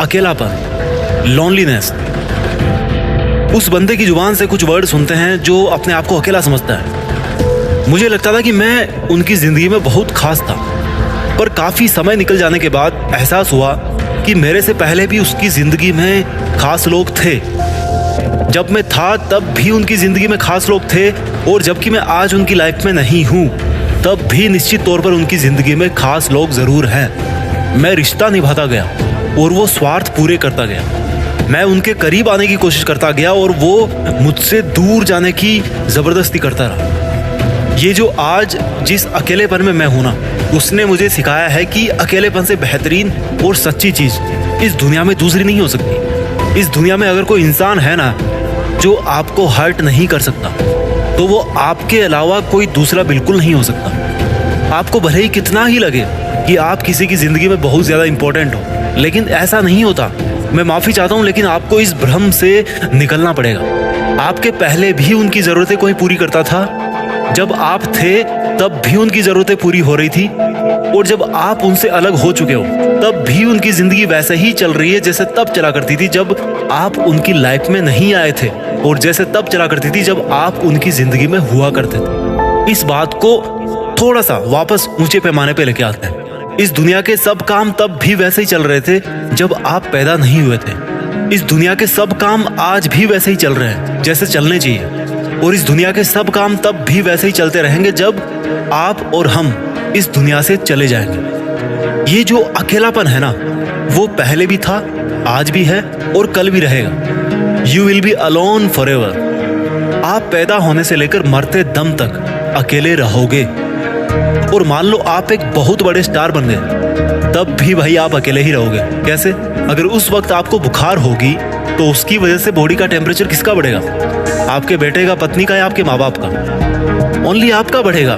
अकेलापन, लोनलीनेस। उस बंदे की जुबान से कुछ वर्ड सुनते हैं जो अपने आप को अकेला समझता है। मुझे लगता था कि मैं उनकी जिंदगी में बहुत खास था, पर काफी समय निकल जाने के बाद एहसास हुआ कि मेरे से पहले भी उसकी जिंदगी में खास लोग थे। जब मैं था तब भी उनकी जिंदगी में खास लोग थे, और जबकि मैं आज उनकी लाइफ में नहीं हूँ तब भी निश्चित तौर पर उनकी जिंदगी में खास लोग जरूर हैं। मैं रिश्ता निभाता गया और वो स्वार्थ पूरे करता गया। मैं उनके करीब आने की कोशिश करता गया और वो मुझसे दूर जाने की जबरदस्ती करता रहा। ये जो आज जिस अकेलेपन में मैं हूं ना, उसने मुझे सिखाया है कि अकेलेपन से बेहतरीन और सच्ची चीज इस दुनिया में दूसरी नहीं हो सकती। इस दुनिया में अगर कोई इंसान है ना जो आपको हर्ट नहीं कर सकता, तो वो आपके अलावा कोई दूसरा बिल्कुल नहीं हो सकता। आपको भले ही कितना ही लगे कि आप किसी की जिंदगी में बहुत ज्यादा इंपॉर्टेंट हो, लेकिन ऐसा नहीं होता। मैं माफी चाहता हूँ, लेकिन आपको इस भ्रम से निकलना पड़ेगा। आपके पहले भी उनकी जरूरतें कोई पूरी करता था। जब आप थे तब भी उनकी जरूरतें पूरी हो रही थी, और जब आप उनसे अलग हो चुके हो तब भी उनकी जिंदगी वैसे ही चल रही है जैसे तब चला करती थी जब आप उनकी लाइफ में नहीं आए थे, और जैसे तब चला करती थी जब आप उनकी जिंदगी में हुआ करते थे। इस बात को थोड़ा सा वापस ऊंचे पैमाने पे लेके आते हैं। इस दुनिया के सब काम तब भी वैसे ही चल रहे थे जब आप पैदा नहीं हुए थे। इस दुनिया के सब काम आज भी वैसे ही चल रहे हैं जैसे चलने चाहिए, और इस दुनिया के सब काम तब भी वैसे ही चलते रहेंगे जब आप और हम इस दुनिया से चले जाएंगे। ये जो अकेलापन है ना, वो पहले भी था, आज भी है और कल भी रहेगा। You will be alone for ever. आप पैदा होने से लेकर मरते दम तक अकेले रहोगे। और मान लो आप एक बहुत बड़े स्टार बन गए, तब भी भाई आप अकेले ही रहोगे। कैसे? अगर उस वक्त आपको बुखार होगी तो उसकी वजह से बॉडी का टेम्परेचर किसका बढ़ेगा? आपके बेटे का, पत्नी का, या आपके माँ बाप का? ओनली आपका बढ़ेगा।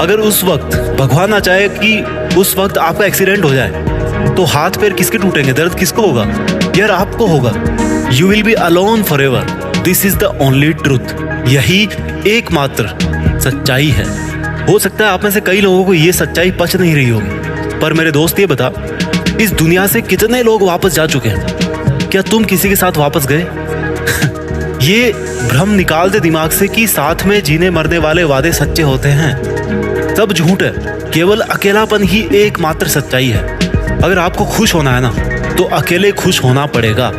अगर उस वक्त भगवान ना चाहे कि उस वक्त आपका एक्सीडेंट हो जाए, तो हाथ पैर किसके टूटेंगे? दर्द किसको होगा? यार आपको होगा। You will be alone for ever. This is the only truth. यही एकमात्र सच्चाई है। हो सकता है आप में से कई लोगों को ये सच्चाई पच नहीं रही होगी, पर मेरे दोस्त ये बता, इस दुनिया से कितने लोग वापस जा चुके हैं? क्या तुम किसी के साथ वापस गए? ये भ्रम निकाल दे दिमाग से कि साथ में जीने मरने वाले वादे सच्चे होते हैं। सब झूठ है। केवल अकेलापन ही एकमात्र सच्चाई है। अगर आपको खुश होना है ना, तो अकेले खुश होना पड़ेगा।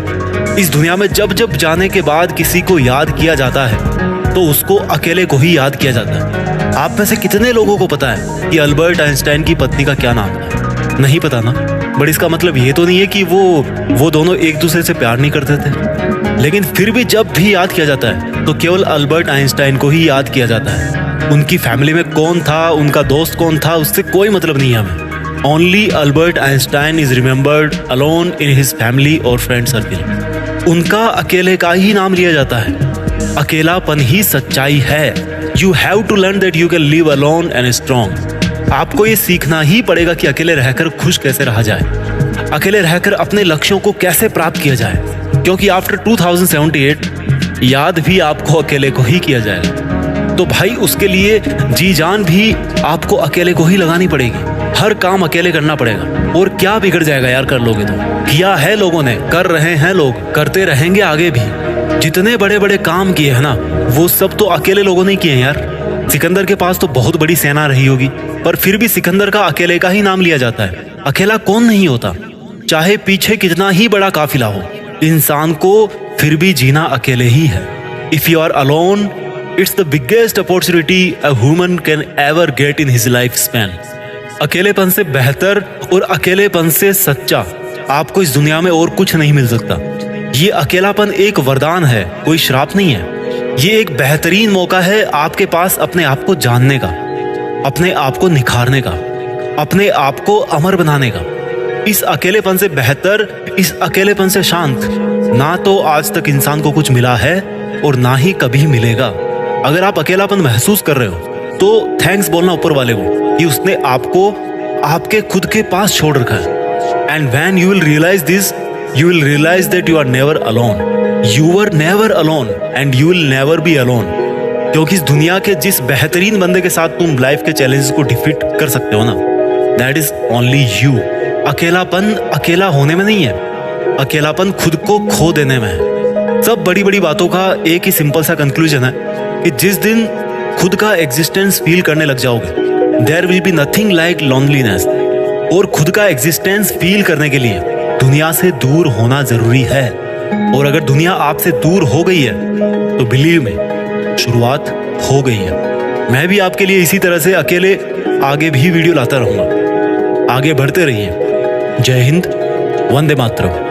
इस दुनिया में जब जब जाने के बाद किसी को याद किया जाता है, तो उसको अकेले को ही याद किया जाता है। आप में से कितने लोगों को पता है कि अल्बर्ट आइंस्टाइन की पत्नी का क्या नाम था? नहीं पता ना। बट इसका मतलब ये तो नहीं है कि वो दोनों एक दूसरे से प्यार नहीं करते थे। लेकिन फिर भी जब भी याद किया जाता है तो केवल अल्बर्ट आइंस्टाइन को ही याद किया जाता है। उनकी फैमिली में कौन था, उनका दोस्त कौन था, उससे कोई मतलब नहीं है हमें। Only Albert Einstein is remembered alone in his family और फ्रेंड सर्किल। उनका अकेले का ही नाम लिया जाता है। अकेलापन ही सच्चाई है। You have to learn that you can live alone and strong. आपको ये सीखना ही पड़ेगा कि अकेले रहकर खुश कैसे रहा जाए, अकेले रहकर अपने लक्ष्यों को कैसे प्राप्त किया जाए, क्योंकि आफ्टर 2078 याद भी आपको अकेले को ही किया जाएगा। तो भाई उसके लिए जी जान भी आपको अकेले को ही लगानी पड़ेगी। हर काम अकेले करना पड़ेगा। और क्या बिगड़ जाएगा यार, कर लोगे तो। किया है लोगों ने, कर रहे हैं लोग, करते रहेंगे आगे भी। जितने बड़े बड़े काम किए हैं ना, वो सब तो अकेले लोगों ने किए हैं यार। सिकंदर के पास तो बहुत बड़ी सेना रही होगी, पर फिर भी सिकंदर का अकेले का ही नाम लिया जाता है। अकेला कौन नहीं होता, चाहे पीछे कितना ही बड़ा काफिला हो। इंसान को फिर भी जीना अकेले ही है। If you are alone, it's the biggest opportunity a human can ever get in his life span. अकेलेपन से बेहतर और अकेलेपन से सच्चा आपको इस दुनिया में और कुछ नहीं मिल सकता। ये अकेलापन एक वरदान है, कोई श्राप नहीं है। ये एक बेहतरीन मौका है आपके पास अपने आप को जानने का, अपने आप को निखारने का, अपने आप को अमर बनाने का। इस अकेलेपन से बेहतर, इस अकेलेपन से शांत ना तो आज तक इंसान को कुछ मिला है और ना ही कभी मिलेगा। अगर आप अकेलापन महसूस कर रहे हो तो थैंक्स बोलना ऊपर वाले को कि उसने आपको आपके खुद के पास छोड़ रखा है। And when you will realize this, you will realize that you are never alone. You were never alone and you will never be alone. क्योंकि इस दुनिया के जिस बेहतरीन बंदे के साथ तुम लाइफ के चैलेंजेस को डिफीट कर सकते हो ना, that is only you. अकेलापन अकेला होने में नहीं है, अकेलापन खुद को खो देने में है। सब बड़ी बड़ी बातों का एक ही सिंपल सा कंक्लूजन है कि जिस दिन खुद का एग्जिस्टेंस फील करने लग जाओगे, there will be nothing like loneliness. और खुद का एग्जिस्टेंस फील करने के लिए दुनिया से दूर होना जरूरी है। और अगर दुनिया आपसे दूर हो गई है तो बिलीव में शुरुआत हो गई है। मैं भी आपके लिए इसी तरह से अकेले आगे भी वीडियो लाता रहूंगा। आगे बढ़ते रहिए। जय हिंद, वंदे मातरम।